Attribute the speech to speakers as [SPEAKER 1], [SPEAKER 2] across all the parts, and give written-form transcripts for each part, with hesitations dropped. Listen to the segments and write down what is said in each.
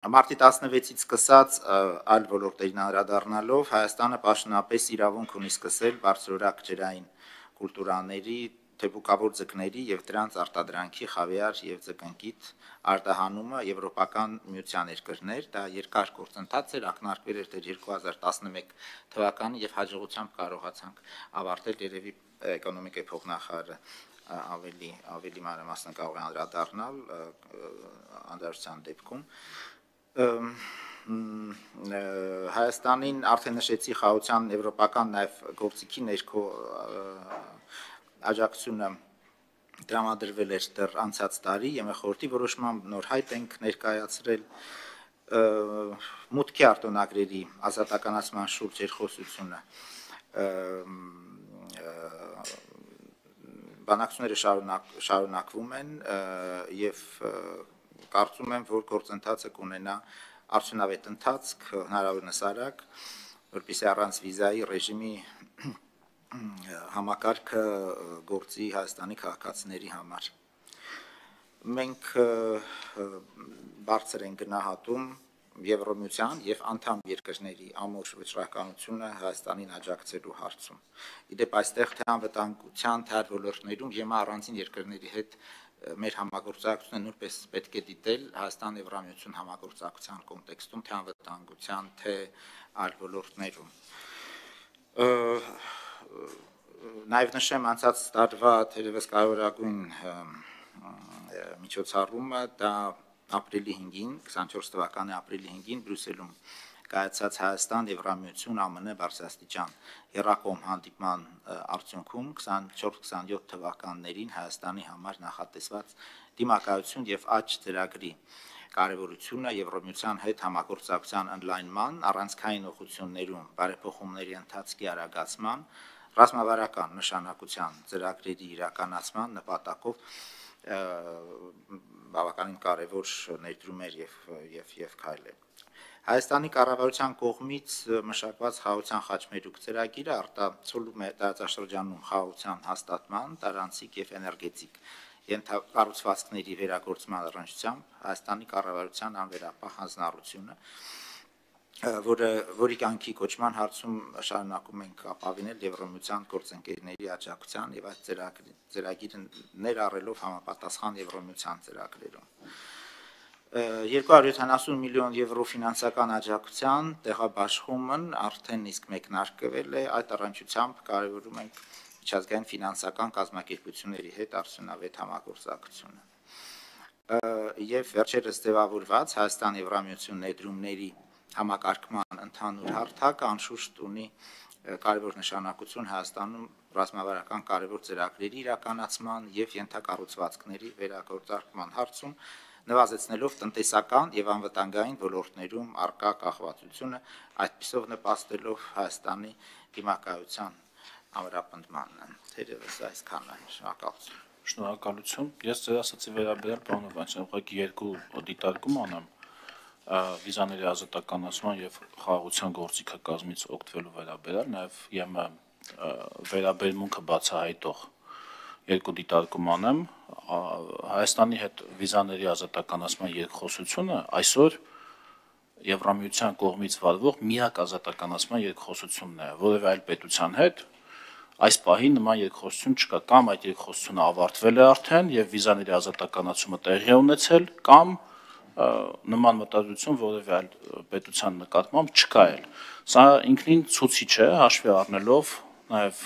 [SPEAKER 1] Մարտի 16-ից սկսած այլ ոլորտերին անդրադառնալով Հայաստանը պաշտոնապես իրավունք ունի սկսել բարձրորակ ջրային կուլտուրաների, թեփուկավոր ձկների եւ դրանց արտադրանքի խավիար եւ ձկնկիթ արտահանումը Եվրոպական միության երկրներ, դա երկար գործընթաց էր, ակնարկվել էր դեռ 2011 թվականին եւ հաջողությամբ կարողացանք ավարտել երևի էկոնոմիկայի փոխնախարարը ավելի մանրամասն կարող է անդրադառնալ անդրադարձության դեպքում Հայաստանին արդեն նշեցի խաղաղության եվրոպական նաև գործիքի ներքո աջակցությունը տրամադրվել էր դեռ անցած տարի ԵՄԽ-ի որոշմամբ նոր հայտ ենք ներկայացրել մուտքի արտոնագրերի ազատականացման շուրջ երկխոսությունը բանակցությունները շարունակվում են եւ կարծում եմ, որ գործընթացը կունենա արդյունավետ ընթացք, հնարավորինս արագ, որպեսզի առանց վիզայի ռեժիմի համակարգը գործի Հայաստանի քաղաքացիների համար։ Մենք բարձր ենք գնահատում Եվրոմիության եւ անդամ երկրների ամուր վճռականությունը Հայաստանին աջակցելու հարցում։ Իդեպ այստեղ թե անվտանգության, թե այլ ոլորտներում ԵՄ առանձին երկրների հետ մեր համագործակցությունը նույնպես պետք է դիտել Հայաստան-Եվրամիություն համագործակցության կոնտեքստում, թե անվտանգության, թե այլ ոլորտներում։ Նաև նշեմ անցած տարվա թերևս կարևորագույն միջոցառումը դա ապրիլի 5-ին, 24 թվականի ապրիլի 5-ին Բրյուսելում կայացած Հայաստան-Եվրամիություն ԱՄՆ բարձրաստիճան եռակողմ հանդիպման արդյունքում 24-27 թվականներին Հայաստանի համար նախատեսված դիմակայություն եւ աճ ծրագրի կարևորությունը Եվրոմիության հետ համագործակցության ընդլայնման, առանցքային ուղղություններում բարեփոխումների ընթացքի արագացման, ռազմավարական նշանակության ծրագրերի իրականացման նպատակով բավականին կարևոր ներդրումներ եւ քայլեր։ Հայաստանի կառավարության կողմից մշակված խաղաղության խաչմերուկ ծրագիրը արտացոլում է տարածաշրջանում խաղաղության հաստատման, տարանցիկ եւ էներգետիկ ենթակառուցվածքների վերագործման առնչությամբ Հայաստանի կառավարության անվերապահ հանձնառությունը, որի կյանքի կոչման հարցում շարունակում ենք ապավինել Եվրոմիության գործընկերների աջակցության եւ այդ ծրագիրը ներառելով համապատասխան Եվրոմիության ծրագրերում։ 270 միլիոն եվրո ֆինանսական աջակցության տեղաբաշխումն արդեն իսկ մեկնարկվել է, այդ առնչությամբ կարևորում ենք միջազգային ֆինանսական կազմակերպությունների հետ արդյունավետ համագործակցությունը։ Եվ վերջերս ձևավորված Հայաստան-Եվրամիություն ներդրումների համակարգման ընդհանուր հարթակը անշուշտ ունի կարևոր նշանակություն Հայաստանում ռազմավարական կարևոր ծրագրերի իրականացման եւ ենթակառուցվածքների վերագործարկման հարցում, նվազեցնելով տնտեսական եւ անվտանգային ոլորտներում առկա կախվածությունը, այդպիսով նպաստելով Հայաստանի դիմակայության ամրապնդմանը։ Թերևս այսքանն է, շնորհակալություն։
[SPEAKER 2] Շնորհակալություն։ Ես ձեր ասացի վերաբերյալ պարոն Հովհաննիսյան, ուղղակի երկու դիտարկում անեմ վիզաների ազատականացման եւ խաղաղության գործիքը կազմից օգտվելու վերաբերյալ, նաեւ ԵՄ վերաբերմունքը բացահայտող երկու դիտարկում անեմ։ Հայաստանի հետ վիզաների ազատականացման երկխոսությունը այսօր Եվրամիության կողմից վարվող միակ ազատականացման երկխոսությունն է, որևէ այլ պետության հետ այս պահին նման երկխոսություն չկա, կամ այդ երկխոսությունը ավարտվել է արդեն եւ վիզաների ազատականացումը տեղի է ունեցել, կամ նման մտադրություն որևէ այլ պետության նկատմամբ չկա էլ։ Սա ինքնին ցուցիչ է, հաշվի առնելով նաեւ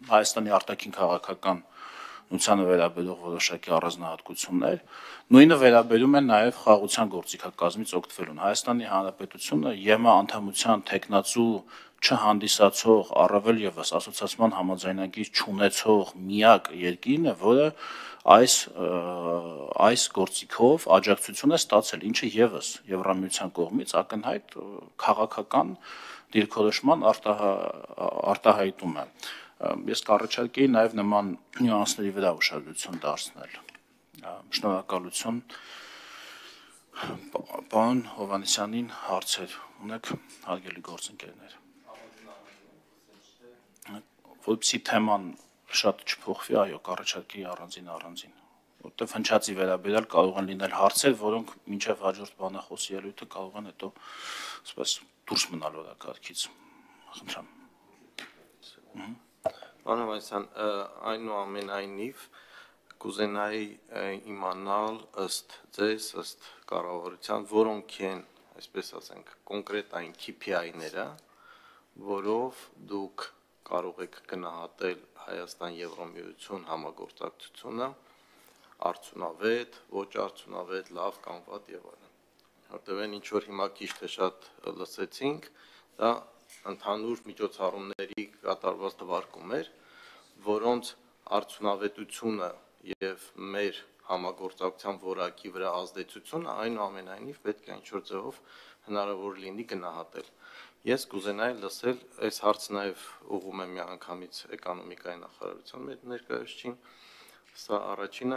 [SPEAKER 2] Հայաստանի արտաքին քաղաքական նությանը վերաբերող որոշակի առանձնահատկություններ, նույնը վերաբերում է նաև խաղաղության գործիքակազմից օգտվելուն։ Հայաստանի Հանրապետությունը ԵՄ անդամության թեկնածու չհանդիսացող, առավել եւս ասոցիացիան համաձայնագիր չունեցող միակ երկիրն է, որը այս գործիքով աջակցություն է ստացել, ինչը եւս Եվրամիության կողմից ակնհայտ քաղաքական դիրքորոշման արտահայտում է։ Ես կառաջարկեի նաև նման նյուանսների վրա ուշադրություն դարձնել։ Շնորհակալություն։ Պարոն Հովհաննիսյանին հարցեր ունեք, հարգելի գործընկերներ։ Որպեսզի թեման շատ չփոխվի, այո, կառաջարկեի առանձին։ որտեղ հնչածի վերաբերյալ կարող են լինել հարցեր, որոնք մինչև հաջորդ բանախոսի ելույթը կարող են հետո ասես դուրս մնալ օրակարգից։ Խնդրեմ։
[SPEAKER 3] Պարոն Հովհաննիսյան, այնուամենայնիվ կուզենայի իմանալ ըստ ձեզ, ըստ կառավարության, որոնք են, այսպես ասենք, կոնկրետ այն KPI-ները, որով դուք կարող եք գնահատել Հայաստան-Եվրոմիություն համագործակցությունը, արդյունավետ, ոչ արդյունավետ, լավ կամ վատ եւ այլն։ Որտեղ են ինչ որ հիմա քիչ թե շատ լսեցինք, դա ընդհանուր միջոցառումների կատարված թվարկում էր, որոնց արդյունավետությունը եւ մեր համագործակցության որակի վրա ազդեցությունը այնուամենայնիվ պետք է ինչ որ ձևով հնարավոր լինի գնահատել։ Ես կուզենայի լսել, այս հարցը նաեւ ուղղում եմ միանգամից էկոնոմիկայի նախարարության մեր ներկայացուցիչին, սա առաջինը,